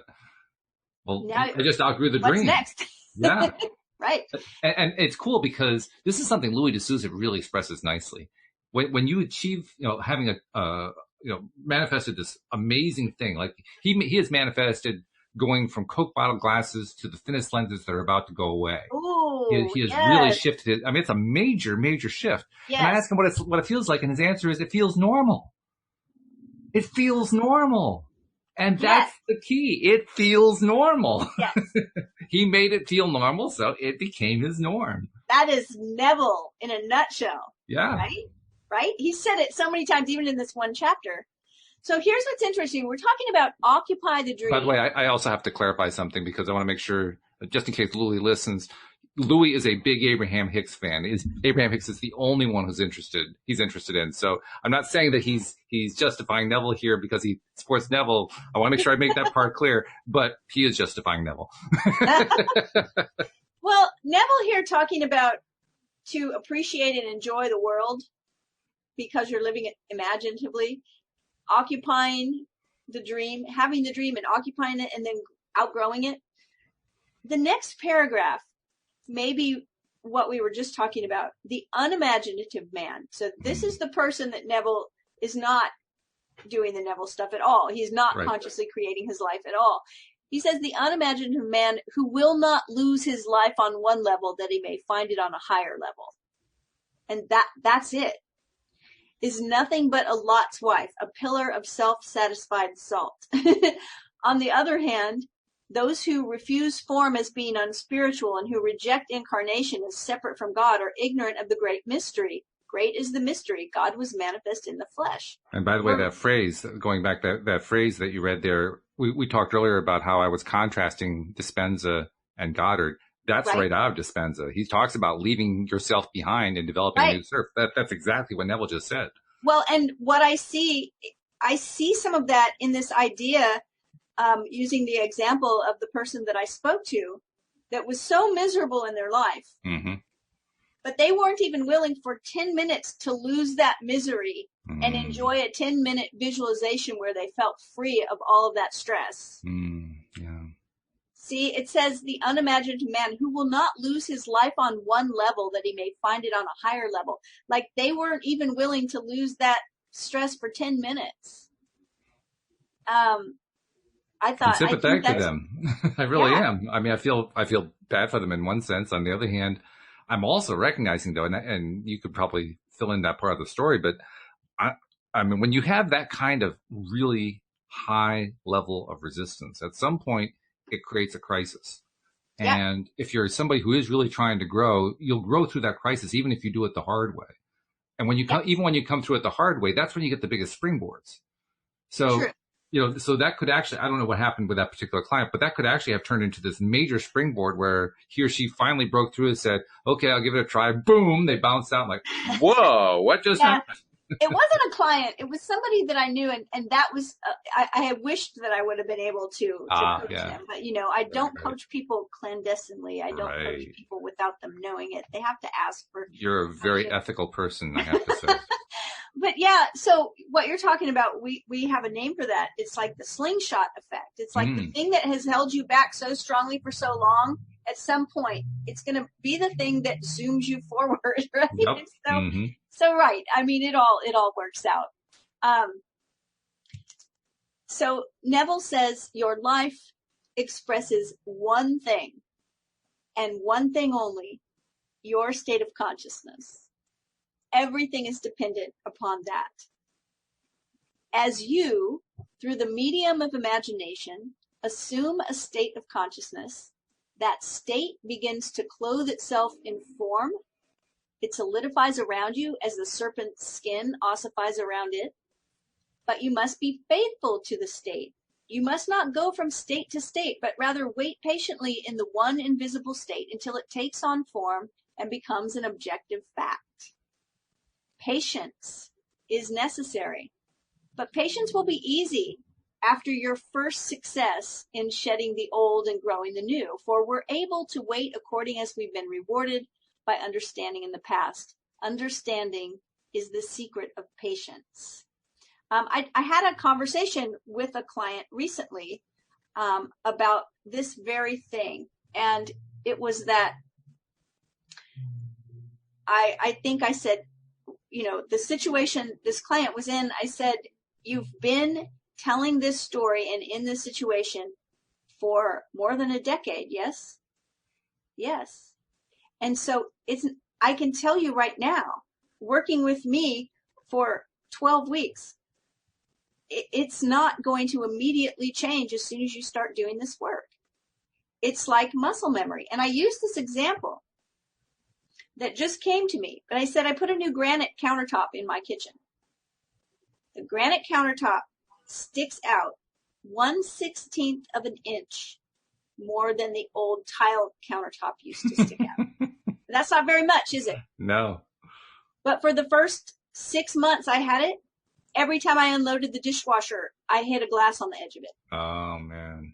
Well, now, I just outgrew the dream. What's next? Yeah. Right. And it's cool because this is something Louis de Souza really expresses nicely. When you achieve, having manifested this amazing thing, like he has manifested going from Coke bottle glasses to the thinnest lenses that are about to go away. Ooh, he has really shifted it. I mean, it's a major, major shift. Yes. And I asked him what it feels like, and his answer is, it feels normal. It feels normal. And that's the key. It feels normal. Yes. He made it feel normal, so it became his norm. That is Neville in a nutshell. Yeah. Right? He said it so many times, even in this one chapter. So here's what's interesting. We're talking about occupy the dream. By the way, I also have to clarify something, because I want to make sure, just in case Louis listens, Louis is a big Abraham Hicks fan. Abraham Hicks is the only one he's interested in. So I'm not saying that he's justifying Neville here because he supports Neville. I want to make sure I make that part clear, but he is justifying Neville. Well, Neville here talking about to appreciate and enjoy the world because you're living it imaginatively, occupying the dream, having the dream and occupying it, and then outgrowing it. The next paragraph, maybe what we were just talking about, the unimaginative man. So this is the person that Neville is not doing the Neville stuff at all. He's not consciously creating his life at all. He says the unimaginative man who will not lose his life on one level that he may find it on a higher level. And that's it. Is nothing but a Lot's wife, a pillar of self-satisfied salt. On the other hand, those who refuse form as being unspiritual and who reject incarnation as separate from God are ignorant of the great mystery. Great is the mystery. God was manifest in the flesh. And by the way, that phrase, going back, that phrase that you read there, we talked earlier about how I was contrasting Dispenza and Goddard. That's right out of Dispenza. He talks about leaving yourself behind and developing a new self. That's exactly what Neville just said. Well, and what I see some of that in this idea using the example of the person that I spoke to that was so miserable in their life, Mm-hmm. but they weren't even willing for 10 minutes to lose that misery and enjoy a 10-minute visualization where they felt free of all of that stress. Yeah. See, it says the unimaginative man who will not lose his life on one level that he may find it on a higher level. Like they weren't even willing to lose that stress for 10 minutes. I'm sympathetic to them. I really Yeah. am. I mean, I feel bad for them in one sense. On the other hand, I'm also recognizing though, and you could probably fill in that part of the story, but I mean, when you have that kind of really high level of resistance, at some point it creates a crisis. Yeah. And if you're somebody who is really trying to grow, you'll grow through that crisis, even if you do it the hard way. And when you come, even when you come through it the hard way, that's when you get the biggest springboards. So, True. So that could actually, I don't know what happened with that particular client, but that could actually have turned into this major springboard where he or she finally broke through and said, okay, I'll give it a try. Boom. They bounced out like, whoa, what just happened? It wasn't a client. It was somebody that I knew. And that was, I had wished that I would have been able to coach them. But, I don't coach people clandestinely. I don't coach people without them knowing it. They have to ask for. You're a very ethical person, I have to say. But yeah, so what you're talking about, we have a name for that. It's like the slingshot effect. It's like the thing that has held you back so strongly for so long, at some point, it's going to be the thing that zooms you forward, right? Yep. So right. I mean, it all works out. So Neville says your life expresses one thing and one thing only, your state of consciousness. Everything is dependent upon that. As you, through the medium of imagination, assume a state of consciousness, that state begins to clothe itself in form. It solidifies around you as the serpent's skin ossifies around it. But you must be faithful to the state. You must not go from state to state, but rather wait patiently in the one invisible state until it takes on form and becomes an objective fact. Patience is necessary, but patience will be easy after your first success in shedding the old and growing the new, for we're able to wait according as we've been rewarded by understanding in the past. Understanding is the secret of patience. I had a conversation with a client recently about this very thing, and it was that I think I said, the situation this client was in, I said, you've been telling this story and in this situation for more than a decade, yes? Yes. And so I can tell you right now, working with me for 12 weeks, it's not going to immediately change as soon as you start doing this work. It's like muscle memory. And I use this example that just came to me. But I said I put a new granite countertop in my kitchen. The granite countertop sticks out 1/16 of an inch more than the old tile countertop used to stick out. That's not very much, is it? No. But for the first 6 months I had it, every time I unloaded the dishwasher, I hit a glass on the edge of it. Oh, man.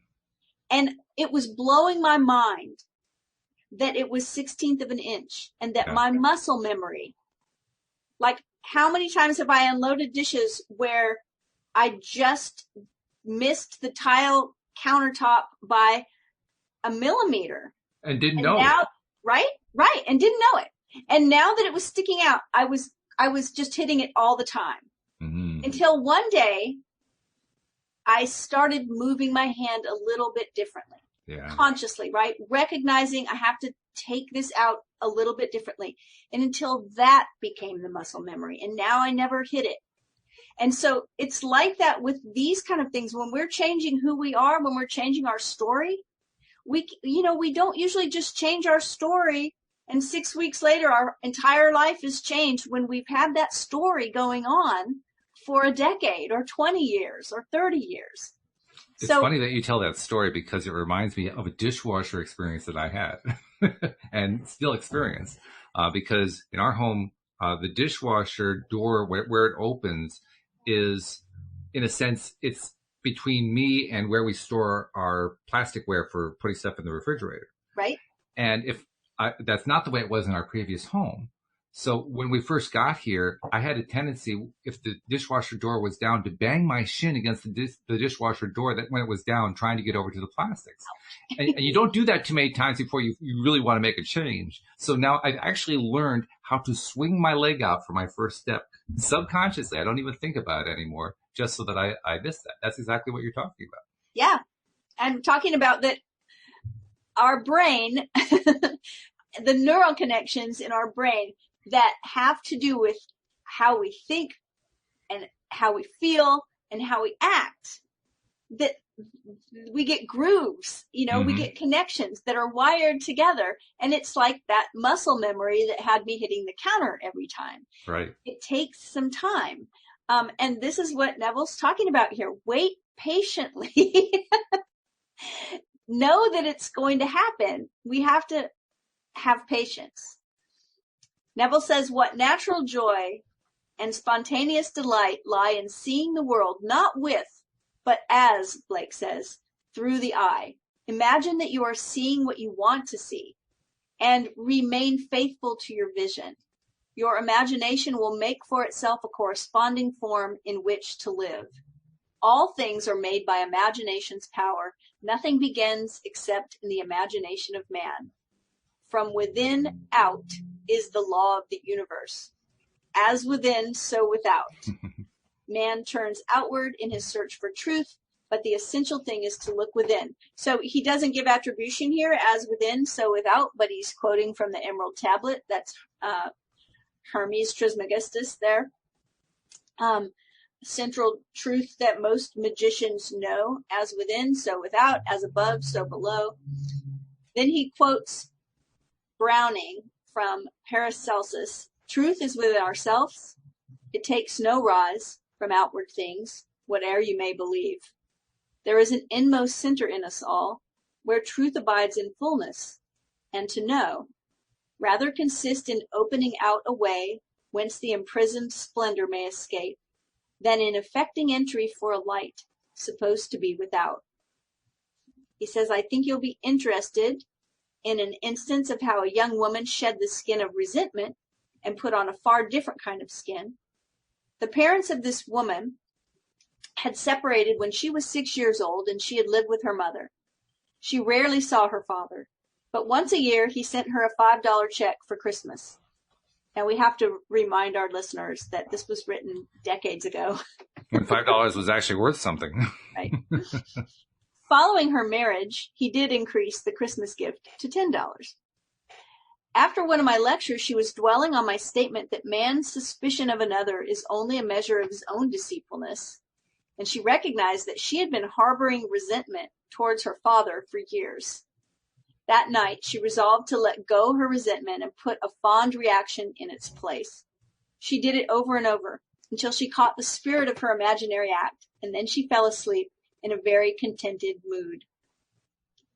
And it was blowing my mind that it was 1/16 of an inch and that my muscle memory, like how many times have I unloaded dishes where I just missed the tile countertop by a millimeter and didn't know it. Right. And didn't know it. And now that it was sticking out, I was just hitting it all the time until one day I started moving my hand a little bit differently. Consciously, right? Recognizing I have to take this out a little bit differently. And until that became the muscle memory. And now I never hit it. And so it's like that with these kind of things. When we're changing who we are, when we're changing our story, we don't usually just change our story and 6 weeks later our entire life is changed when we've had that story going on for a decade or 20 years or 30 years. It's funny that you tell that story because it reminds me of a dishwasher experience that I had and still experience. Because in our home, the dishwasher door where it opens is, in a sense, it's between me and where we store our plasticware for putting stuff in the refrigerator. Right. And that's not the way it was in our previous home. So when we first got here, I had a tendency, if the dishwasher door was down, to bang my shin against the dishwasher door that when it was down, trying to get over to the plastics. And you don't do that too many times before you really want to make a change. So now I've actually learned how to swing my leg out for my first step. Subconsciously, I don't even think about it anymore, just so that I miss that. That's exactly what you're talking about. Yeah. I'm talking about that our brain, the neural connections in our brain that have to do with how we think and how we feel and how we act, that we get grooves, we get connections that are wired together. And it's like that muscle memory that had me hitting the counter every time. Right. It takes some time. And this is what Neville's talking about here. Wait patiently. Know that it's going to happen. We have to have patience. Neville says, what natural joy and spontaneous delight lie in seeing the world not with, but as, Blake says, through the eye. Imagine that you are seeing what you want to see and remain faithful to your vision. Your imagination will make for itself a corresponding form in which to live. All things are made by imagination's power. Nothing begins except in the imagination of man. From within out is the law of the universe. As within, so without. Man turns outward in his search for truth, but the essential thing is to look within. So he doesn't give attribution here, as within, so without, but he's quoting from the Emerald Tablet. That's Hermes Trismegistus there. Central truth that most magicians know, as within, so without, as above, so below. Then he quotes Browning from Paracelsus. Truth is within ourselves. It takes no rise from outward things, whate'er you may believe. There is an inmost center in us all, where truth abides in fullness, and to know rather consists in opening out a way whence the imprisoned splendor may escape, than in effecting entry for a light supposed to be without. He says, I think you'll be interested in an instance of how a young woman shed the skin of resentment and put on a far different kind of skin. The parents of this woman had separated when she was 6 years old, and she had lived with her mother. She rarely saw her father, but once a year he sent her a $5 check for Christmas. Now we have to remind our listeners that this was written decades ago. When $5 was actually worth something. Right. Following her marriage, he did increase the Christmas gift to $10. After one of my lectures, she was dwelling on my statement that man's suspicion of another is only a measure of his own deceitfulness, and she recognized that she had been harboring resentment towards her father for years. That night, she resolved to let go her resentment and put a fond reaction in its place. She did it over and over until she caught the spirit of her imaginary act, and then she fell asleep in a very contented mood.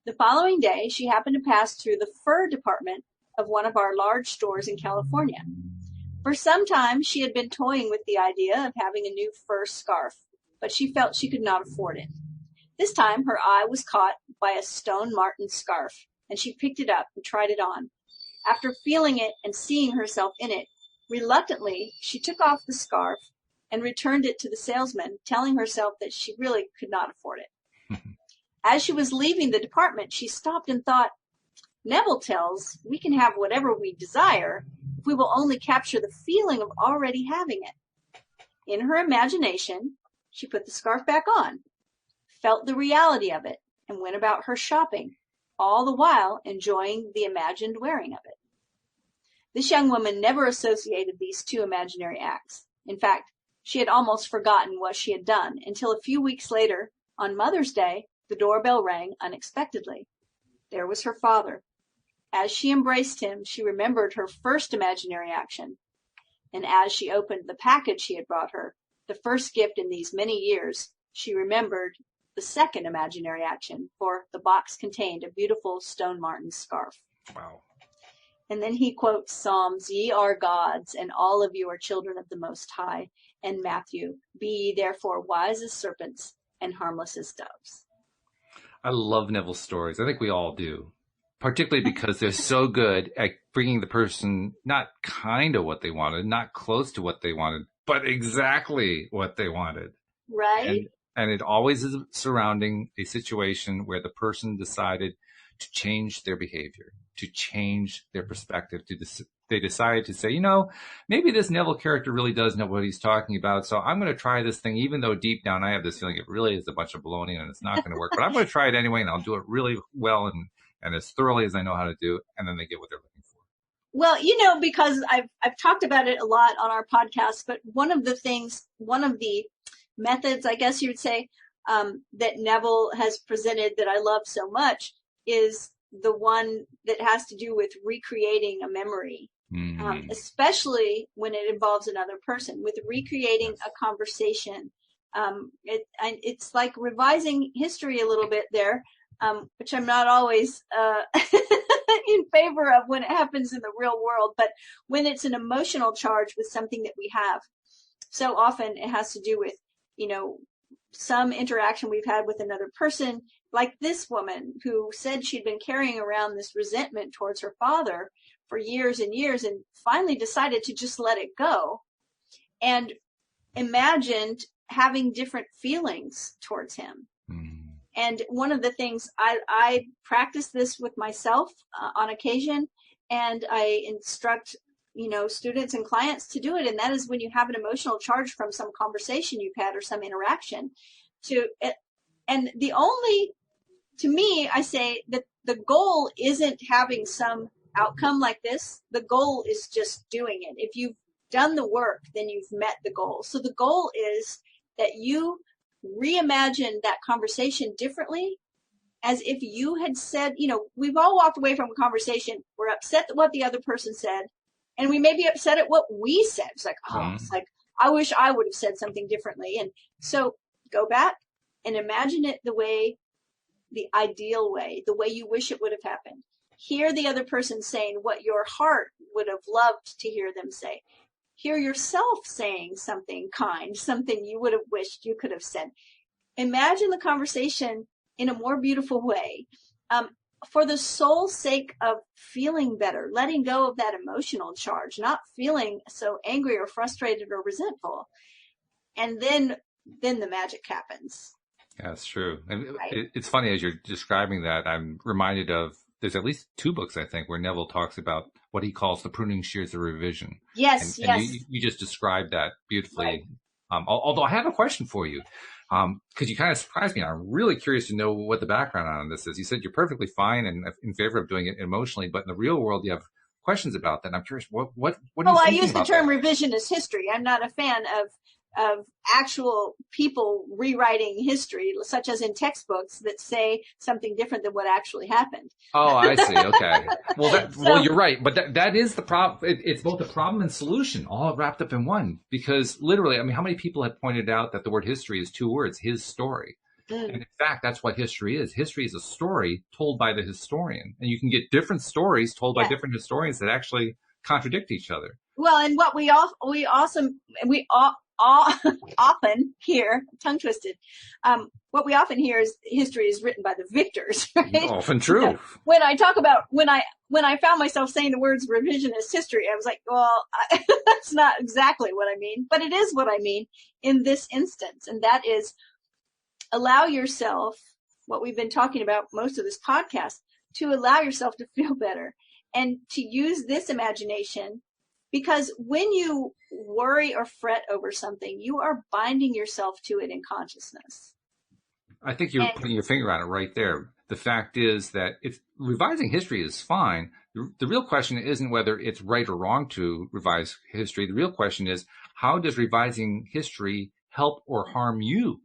The following day, she happened to pass through the fur department of one of our large stores in California. For some time, she had been toying with the idea of having a new fur scarf, but she felt she could not afford it. This time, her eye was caught by a stone marten scarf, and she picked it up and tried it on. After feeling it and seeing herself in it, reluctantly, she took off the scarf and returned it to the salesman, telling herself that she really could not afford it. As she was leaving the department, she stopped and thought, Neville tells we can have whatever we desire if we will only capture the feeling of already having it. In her imagination, she put the scarf back on, felt the reality of it, and went about her shopping, all the while enjoying the imagined wearing of it. This young woman never associated these two imaginary acts. In fact, she had almost forgotten what she had done until a few weeks later, on Mother's Day, the doorbell rang unexpectedly. There was her father. As she embraced him, she remembered her first imaginary action. And as she opened the package he had brought her, the first gift in these many years, she remembered the second imaginary action, for the box contained a beautiful stone marten scarf. Wow. And then he quotes Psalms, ye are gods, and all of you are children of the Most High. And Matthew, be ye therefore wise as serpents and harmless as doves. I love Neville's stories. I think we all do, particularly because they're so good at bringing the person not kind of what they wanted, not close to what they wanted, but exactly what they wanted. Right? And it always is surrounding a situation where the person decided to change their behavior, to change their perspective. They decided to say, maybe this Neville character really does know what he's talking about. So I'm going to try this thing, even though deep down I have this feeling it really is a bunch of baloney and it's not going to work. But I'm going to try it anyway, and I'll do it really well and as thoroughly as I know how to do. And then they get what they're looking for. Well, because I've talked about it a lot on our podcast, but one of the methods, I guess you would say, that Neville has presented that I love so much is the one that has to do with recreating a memory, especially when it involves another person, with recreating a conversation. It's like revising history a little bit there, which I'm not always in favor of when it happens in the real world, but when it's an emotional charge with something that we have, so often it has to do with, some interaction we've had with another person, like this woman who said she'd been carrying around this resentment towards her father for years and years and finally decided to just let it go and imagined having different feelings towards him. And one of the things I practice this with myself on occasion, and I instruct students and clients to do it. And that is when you have an emotional charge from some conversation you've had or some interaction to me, I say that the goal isn't having some outcome like this. The goal is just doing it. If you've done the work, then you've met the goal. So the goal is that you reimagine that conversation differently, as if you had said, we've all walked away from a conversation. We're upset at what the other person said. And we may be upset at what we said. It's like, I wish I would have said something differently. And so go back and imagine it the ideal way, the way you wish it would have happened. Hear the other person saying what your heart would have loved to hear them say. Hear yourself saying something kind, something you would have wished you could have said. Imagine the conversation in a more beautiful way. For the sole sake of feeling better, letting go of that emotional charge, not feeling so angry or frustrated or resentful. And then the magic happens. Yeah, that's true. And right? It's funny as you're describing that, I'm reminded of, there's at least 2 books, I think, where Neville talks about what he calls the pruning shears of revision. Yes, and you just described that beautifully. Right. Although I have a question for you. Because you kind of surprised me. I'm really curious to know what the background on this is. You said you're perfectly fine and in favor of doing it emotionally, but in the real world, you have questions about that. And I'm curious, what are you thinking about that? I use the term revisionist history. I'm not a fan of actual people rewriting history, such as in textbooks that say something different than what actually happened. Oh, I see. Okay. Well, you're right. But that is the problem. It's both a problem and solution all wrapped up in one. Because literally, how many people have pointed out that the word history is 2 words, his story. And in fact, that's what history is. History is a story told by the historian. And you can get different stories told by different historians that actually contradict each other. Well, and what we often hear, tongue twisted, what we often hear is history is written by the victors, right? Often true. When I talk about, when I found myself saying the words revisionist history, I was like, well, that's not exactly what I mean, but it is what I mean in this instance. And that is, allow yourself, what we've been talking about most of this podcast, to allow yourself to feel better and to use this imagination. Because when you worry or fret over something, you are binding yourself to it in consciousness. I think you're putting your finger on it right there. The fact is that revising history is fine. The real question isn't whether it's right or wrong to revise history. The real question is, how does revising history help or harm you?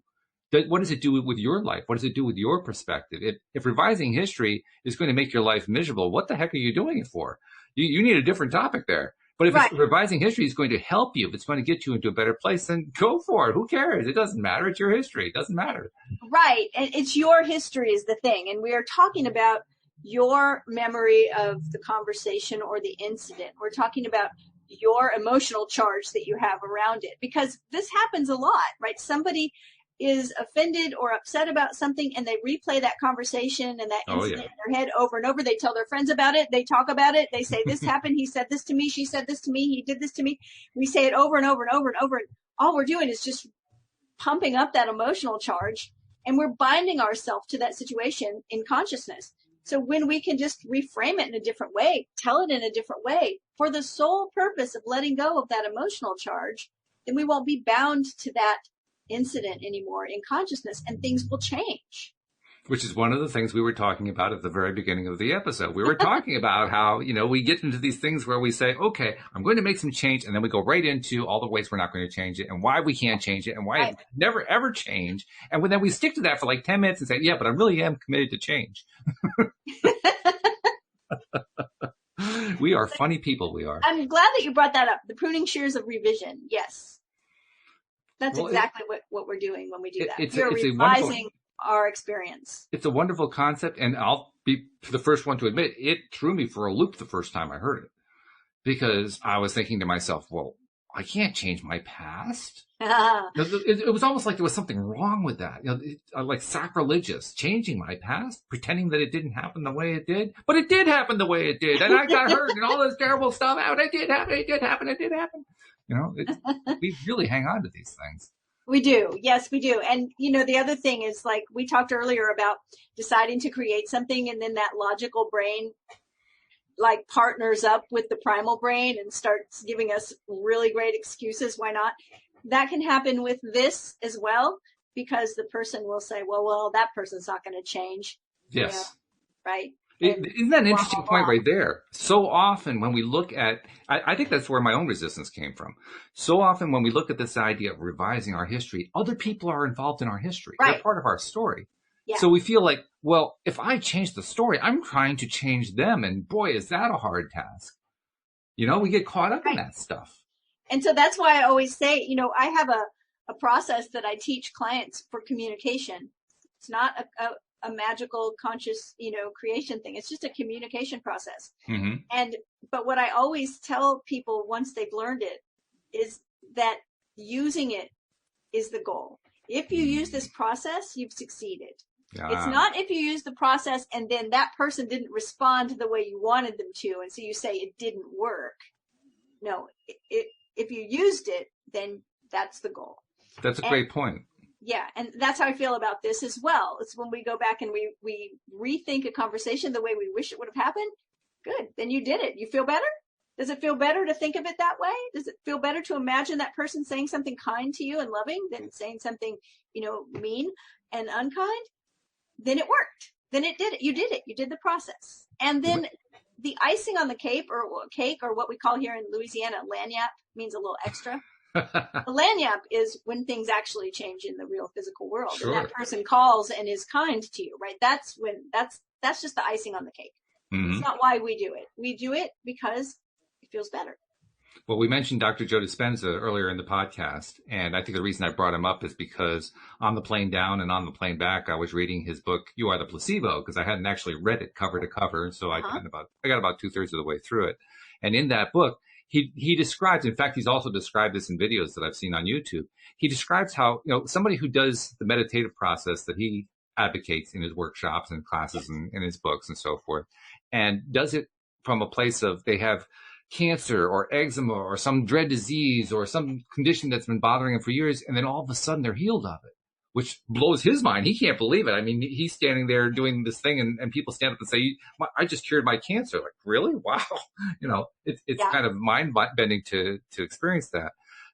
What does it do with your life? What does it do with your perspective? If revising history is going to make your life miserable, what the heck are you doing it for? You need a different topic there. But if revising history is going to help you, if it's going to get you into a better place, then go for it. Who cares? It doesn't matter. It's your history. It doesn't matter. Right. And it's your history is the thing. And we are talking about your memory of the conversation or the incident. We're talking about your emotional charge that you have around it, because this happens a lot, right? Somebody is offended or upset about something and they replay that conversation and that incident in their head over and over. They tell their friends about it. They talk about it. They say, this happened. He said this to me. She said this to me. He did this to me. We say it over and over and over and over. And all we're doing is just pumping up that emotional charge, and we're binding ourselves to that situation in consciousness. So when we can just reframe it in a different way, tell it in a different way for the sole purpose of letting go of that emotional charge, then we won't be bound to that incident anymore in consciousness, and things will change. Which is one of the things we were talking about at the very beginning of the episode. We were talking about how, we get into these things where we say, okay, I'm going to make some change. And then we go right into all the ways we're not going to change it and why we can't change it and why it never, ever change. And then we stick to that for like 10 minutes and say, yeah, but I really am committed to change. We are funny people. We are. I'm glad that you brought that up. The pruning shears of revision. Yes. That's exactly what we're doing when we do that. We're revising our experience. It's a wonderful concept, and I'll be the first one to admit it threw me for a loop the first time I heard it, because I was thinking to myself, well, I can't change my past. It was almost like there was something wrong with that, like sacrilegious, changing my past, pretending that it didn't happen the way it did, but it did happen the way it did, and I got hurt and all this terrible stuff out. It did happen. We really hang on to these things. We do. Yes, we do. And, the other thing is, like we talked earlier about deciding to create something, and then that logical brain like partners up with the primal brain and starts giving us really great excuses why not. That can happen with this as well, because the person will say, well, that person's not going to change. Yes. Right. Isn't that an interesting point right there? So often when we look at, I think that's where my own resistance came from. So often when we look at this idea of revising our history, other people are involved in our history. Right. They're part of our story. Yeah. So we feel like, well, if I change the story, I'm trying to change them. And boy, is that a hard task. We get caught up in that stuff. And so that's why I always say, I have a process that I teach clients for communication. It's not a magical conscious, creation thing. It's just a communication process. Mm-hmm. But what I always tell people once they've learned it is that using it is the goal. If you use this process, you've succeeded. It's not if you use the process and then that person didn't respond the way you wanted them to, and so you say it didn't work. No, if you used it, then that's the goal. That's a great point. Yeah, and that's how I feel about this as well. It's when we go back and we rethink a conversation the way we wish it would have happened. Good, then you did it. You feel better? Does it feel better to think of it that way? Does it feel better to imagine that person saying something kind to you and loving than saying something, mean and unkind? Then it worked. Then it did it. You did it. You did the process. And then the icing on the cake, or what we call here in Louisiana, lagniappe, means a little extra. The lagniappe is when things actually change in the real physical world. Sure. And that person calls and is kind to you, right? That's just the icing on the cake. Mm-hmm. It's not why we do it. We do it because it feels better. Well, we mentioned Dr. Joe Dispenza earlier in the podcast, and I think the reason I brought him up is because on the plane down and on the plane back, I was reading his book, You Are the Placebo, because I hadn't actually read it cover to cover, so I got about 2/3 of the way through it. And in that book, he describes, in fact, he's also described this in videos that I've seen on YouTube. He describes how, somebody who does the meditative process that he advocates in his workshops and classes and in his books and so forth, and does it from a place of they have cancer or eczema or some dread disease or some condition that's been bothering him for years, and then all of a sudden they're healed of it, which blows his mind. He can't believe it. I mean, he's standing there doing this thing, and people stand up and say, I just cured my cancer. Like, really? Wow. It's kind of mind-bending to experience that.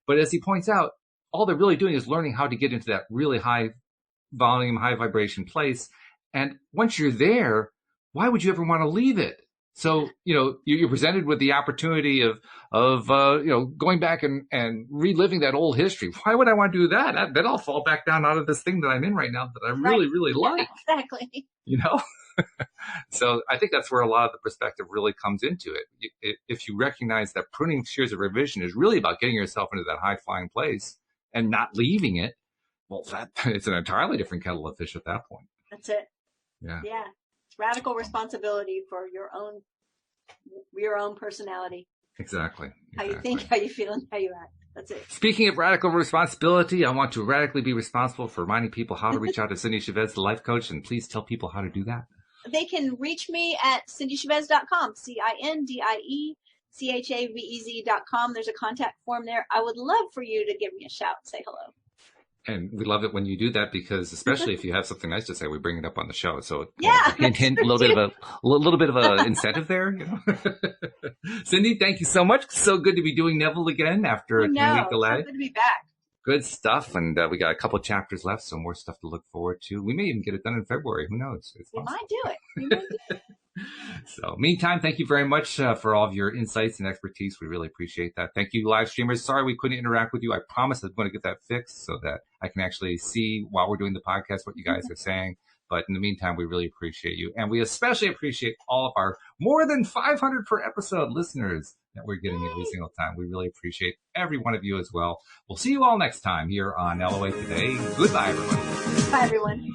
But as he points out, all they're really doing is learning how to get into that really high volume, high vibration place. And once you're there, why would you ever want to leave it? So, you're presented with the opportunity of going back and reliving that old history. Why would I want to do that? Then I'll fall back down out of this thing that I'm in right now that I really, really like. Exactly. So I think that's where a lot of the perspective really comes into it. If you recognize that pruning shears of revision is really about getting yourself into that high flying place and not leaving it, well, it's an entirely different kettle of fish at that point. That's it. Yeah. Yeah. Radical responsibility for your own personality. Exactly. How you think, how you feel, and how you act. That's it. Speaking of radical responsibility, I want to radically be responsible for reminding people how to reach out to Cindy Chavez, the life coach, and please tell people how to do that. They can reach me at cindychavez.com, CINDIECHAVEZ.com. There's a contact form there. I would love for you to give me a shout and say hello. And we love it when you do that because, especially if you have something nice to say, we bring it up on the show. So yeah, hint, a little bit of a incentive there. You know? Cindy, thank you so much. So good to be doing Neville again after a 3-week delay. So good to be back. Good stuff, and we got a couple chapters left, so more stuff to look forward to. We may even get it done in February. Who knows? We might do it. So, meantime, thank you very much for all of your insights and expertise. We really appreciate that. Thank you, live streamers. Sorry we couldn't interact with you. I promise I'm going to get that fixed so that I can actually see while we're doing the podcast what you guys are saying. But in the meantime, we really appreciate you. And we especially appreciate all of our more than 500 per episode listeners that we're getting every single time. We really appreciate every one of you as well. We'll see you all next time here on LOA Today. Goodbye, everyone. Bye, everyone.